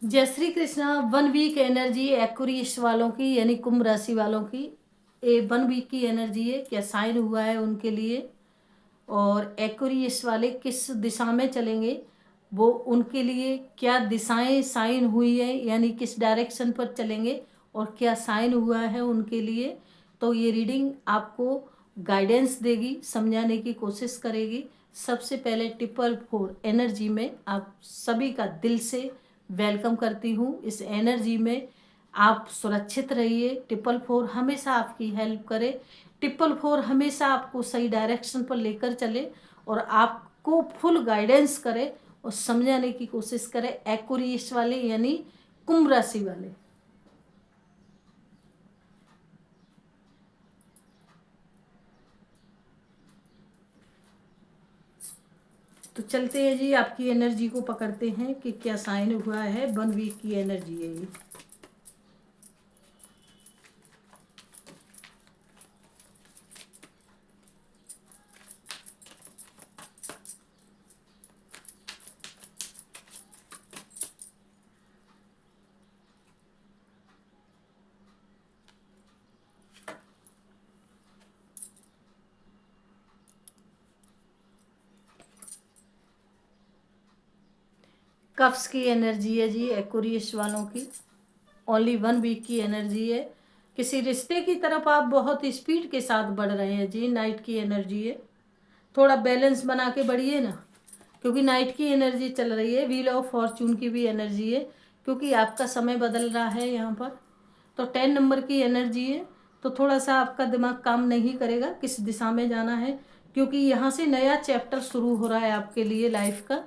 जय Shri Krishna. 1 week energy Aquarius वालों की यानी कुंभ राशि वालों की, ये 1 वीक की एनर्जी है। क्या साइन हुआ है उनके लिए और एक्वेरियस वाले किस दिशा में चलेंगे, वो उनके लिए क्या दिशाएं साइन हुई है यानी किस डायरेक्शन पर चलेंगे और क्या साइन हुआ है उनके लिए। तो ये रीडिंग आपको गाइडेंस देगी, समझाने की कोशिश करेगी। सबसे पहले 444 एनर्जी में आप सभी का दिल से वेलकम करती हूँ। इस एनर्जी में आप सुरक्षित रहिए। 444 हमेशा आपकी हेल्प करे। 444 हमेशा आपको सही डायरेक्शन पर लेकर चले और आपको फुल गाइडेंस करे और समझाने की कोशिश करे। एक्वेरियस वाले यानी कुंभ राशि वाले, तो चलते हैं जी, आपकी एनर्जी को पकड़ते हैं कि क्या साइन हुआ है। 1 वीक की एनर्जी है ये। कफ्स की एनर्जी है जी एक्वेरियस वालों की। ओनली 1 वीक की एनर्जी है। किसी रिश्ते की तरफ आप बहुत स्पीड के साथ बढ़ रहे हैं जी। नाइट की एनर्जी है। थोड़ा बैलेंस बना के बढ़िए ना, क्योंकि नाइट की एनर्जी चल रही है। व्हील ऑफ फॉर्चून की भी एनर्जी है, क्योंकि आपका समय बदल रहा है यहाँ पर। तो 10 नंबर की एनर्जी है। तो थोड़ा सा आपका दिमाग काम नहीं करेगा किस दिशा में जाना है, क्योंकि यहाँ से नया चैप्टर शुरू हो रहा है आपके लिए लाइफ का।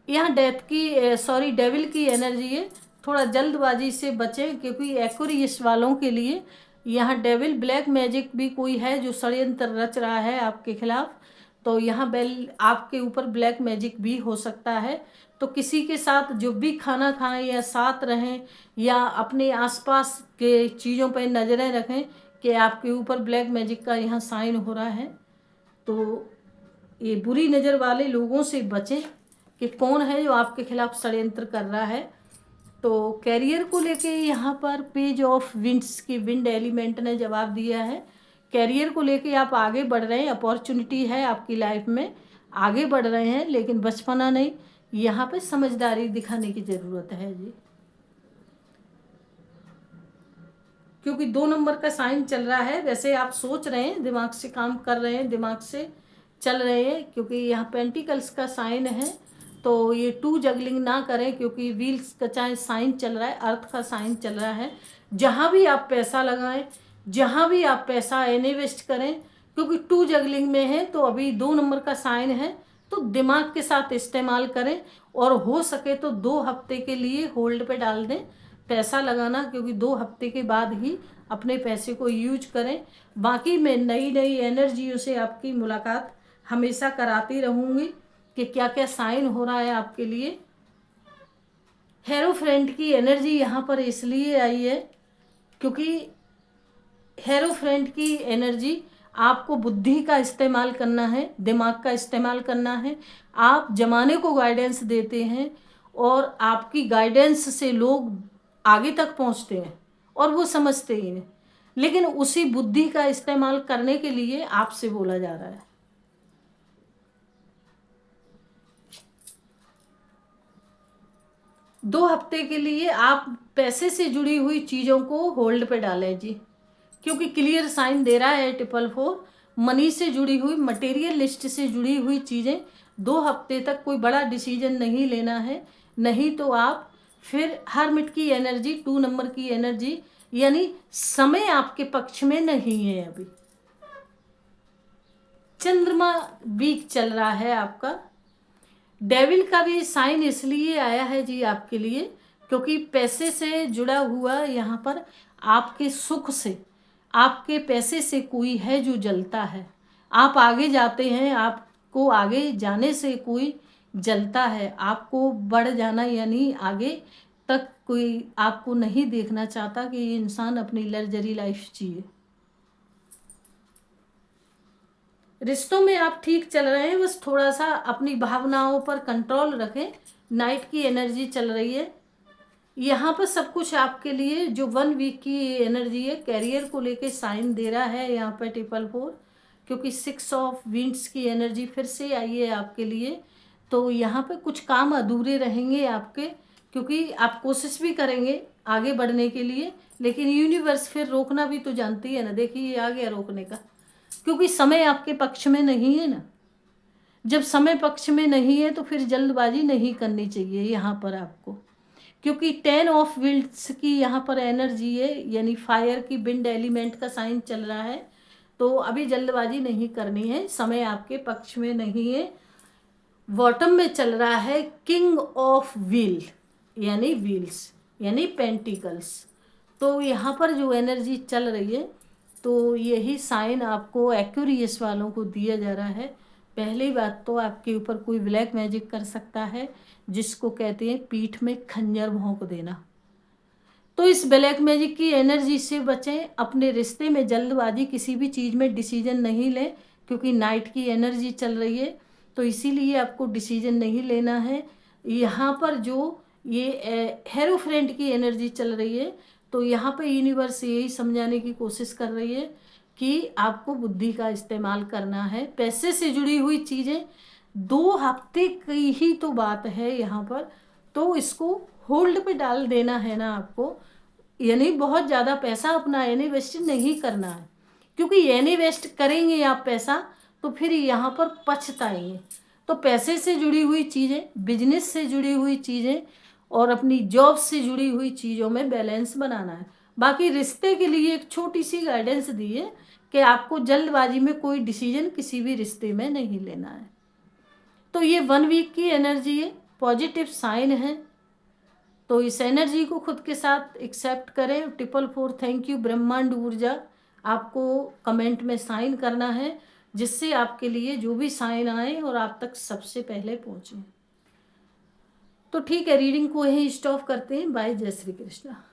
यहाँ डेथ की सॉरी डेविल की एनर्जी है। थोड़ा जल्दबाजी से बचें, क्योंकि एक्वेरियस वालों के लिए यहाँ डेविल ब्लैक मैजिक भी कोई है जो षड्यंत्र रच रहा है आपके खिलाफ। तो यहाँ बेल आपके ऊपर ब्लैक मैजिक भी हो सकता है। तो किसी के साथ जो भी खाना खाएं या साथ रहें या अपने आसपास के चीज़ों पर नज़रें रखें कि आपके ऊपर ब्लैक मैजिक का यहाँ साइन हो रहा है। तो ये बुरी नज़र वाले लोगों से बचें कि कौन है जो आपके खिलाफ षड्यंत्र कर रहा है। तो कैरियर को लेके यहाँ पर पेज ऑफ विंड्स की विंड एलिमेंट ने जवाब दिया है। कैरियर को लेके आप आगे बढ़ रहे हैं, अपॉर्चुनिटी है आपकी लाइफ में, आगे बढ़ रहे हैं, लेकिन बचपना नहीं, यहाँ पे समझदारी दिखाने की ज़रूरत है जी। क्योंकि 2 नंबर का साइन चल रहा है। वैसे आप सोच रहे हैं, दिमाग से काम कर रहे हैं, दिमाग से चल रहे हैं, क्योंकि यहाँ पेंटिकल्स का साइन है। तो ये 2 जगलिंग ना करें, क्योंकि व्हील्स का चाहे साइन चल रहा है, अर्थ का साइन चल रहा है। जहाँ भी आप पैसा लगाएं, जहाँ भी आप पैसा इन्वेस्ट करें, क्योंकि 2 जगलिंग में है तो अभी 2 नंबर का साइन है। तो दिमाग के साथ इस्तेमाल करें और हो सके तो 2 हफ्ते के लिए होल्ड पे डाल दें पैसा लगाना, क्योंकि 2 हफ्ते के बाद ही अपने पैसे को यूज करें। बाकी मैं नई नई एनर्जियों से आपकी मुलाकात हमेशा कराती रहूँगी कि क्या क्या साइन हो रहा है आपके लिए। हेरो फ्रेंड की एनर्जी यहाँ पर इसलिए आई है क्योंकि हेरो फ्रेंड की एनर्जी, आपको बुद्धि का इस्तेमाल करना है, दिमाग का इस्तेमाल करना है। आप जमाने को गाइडेंस देते हैं और आपकी गाइडेंस से लोग आगे तक पहुंचते हैं और वो समझते ही हैं, लेकिन उसी बुद्धि का इस्तेमाल करने के लिए आपसे बोला जा रहा है। 2 हफ्ते के लिए आप पैसे से जुड़ी हुई चीज़ों को होल्ड पे डालें जी, क्योंकि क्लियर साइन दे रहा है 444। मनी से जुड़ी हुई, मटेरियल लिस्ट से जुड़ी हुई चीज़ें 2 हफ्ते तक कोई बड़ा डिसीजन नहीं लेना है, नहीं तो आप फिर हरमिट की एनर्जी, 2 नंबर की एनर्जी, यानी समय आपके पक्ष में नहीं है अभी। चंद्रमा वीक चल रहा है आपका। डेविल का भी साइन इसलिए आया है जी आपके लिए, क्योंकि पैसे से जुड़ा हुआ यहाँ पर आपके सुख से, आपके पैसे से कोई है जो जलता है। आप आगे जाते हैं, आपको आगे जाने से कोई जलता है, आपको बढ़ जाना यानी आगे तक कोई आपको नहीं देखना चाहता कि ये इंसान अपनी लग्जरी लाइफ जिए। रिश्तों में आप ठीक चल रहे हैं, बस थोड़ा सा अपनी भावनाओं पर कंट्रोल रखें। नाइट की एनर्जी चल रही है। यहाँ पर सब कुछ आपके लिए जो 1 वीक की एनर्जी है, कैरियर को लेके साइन दे रहा है यहाँ पर ट्रिपल 4, क्योंकि 6 ऑफ विंड्स की एनर्जी फिर से आई है आपके लिए। तो यहाँ पे कुछ काम अधूरे रहेंगे आपके, क्योंकि आप कोशिश भी करेंगे आगे बढ़ने के लिए, लेकिन यूनिवर्स फिर रोकना भी तो जानती है ना। देखिए ये आ गया रोकने का, क्योंकि समय आपके पक्ष में नहीं है ना। जब समय पक्ष में नहीं है तो फिर जल्दबाजी नहीं करनी चाहिए यहाँ पर आपको, क्योंकि 10 ऑफ विंड्स की यहाँ पर एनर्जी है, यानी फायर की, विंड एलिमेंट का साइन चल रहा है। तो अभी जल्दबाजी नहीं करनी है, समय आपके पक्ष में नहीं है। बॉटम में चल रहा है किंग ऑफ व्हील, यानी व्हील्स, यानी पेंटिकल्स। तो यहाँ पर जो एनर्जी चल रही है, तो यही साइन आपको एक्वेरियस वालों को दिया जा रहा है। पहली बात तो आपके ऊपर कोई ब्लैक मैजिक कर सकता है, जिसको कहते हैं पीठ में खंजर भोंक देना। तो इस ब्लैक मैजिक की एनर्जी से बचें। अपने रिश्ते में जल्दबाजी किसी भी चीज़ में डिसीजन नहीं लें, क्योंकि नाइट की एनर्जी चल रही है, तो इसीलिए आपको डिसीजन नहीं लेना है। यहाँ पर जो ये हेरोफ्रेंड की एनर्जी चल रही है, तो यहाँ पे यूनिवर्स यही समझाने की कोशिश कर रही है कि आपको बुद्धि का इस्तेमाल करना है। पैसे से जुड़ी हुई चीज़ें 2 हफ्ते की ही तो बात है यहाँ पर, तो इसको होल्ड पे डाल देना है ना आपको। यानी बहुत ज़्यादा पैसा अपना इन्वेस्ट नहीं करना है, क्योंकि इन्वेस्ट करेंगे आप पैसा तो फिर यहाँ पर पछताएंगे। तो पैसे से जुड़ी हुई चीज़ें, बिजनेस से जुड़ी हुई चीज़ें और अपनी जॉब से जुड़ी हुई चीज़ों में बैलेंस बनाना है। बाकी रिश्ते के लिए एक छोटी सी गाइडेंस दी है कि आपको जल्दबाजी में कोई डिसीजन किसी भी रिश्ते में नहीं लेना है। तो ये 1 वीक की एनर्जी है, पॉजिटिव साइन है। तो इस एनर्जी को खुद के साथ एक्सेप्ट करें। 444 थैंक यू ब्रह्मांड ऊर्जा। आपको कमेंट में साइन करना है, जिससे आपके लिए जो भी साइन आए और आप तक सबसे पहले पहुंचे। तो ठीक है, रीडिंग को यहीं स्टॉप करते हैं। बाय, जय श्री कृष्णा।